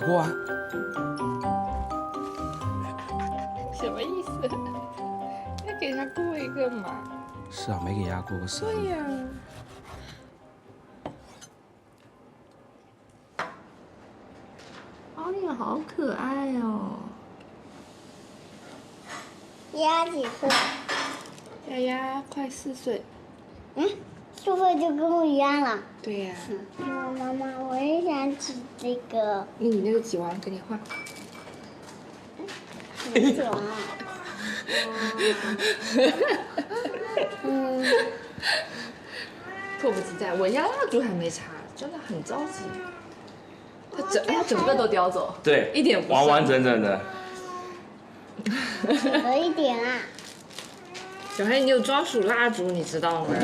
过啊。什么意思？要给他过一个嘛？是啊，没给丫过个生日。对呀。哦，你好可爱哦。丫几岁？丫丫快4岁。4岁就跟我一样了。对呀。妈妈，我也想起这个。你那个几王给你画。什么酒啊？迫不及待，我家蜡烛还没插，真的很着急。他整个都叼走，对，一点不剩完完整整的。有一点啊。小黑，你有专属蜡烛，你知道吗？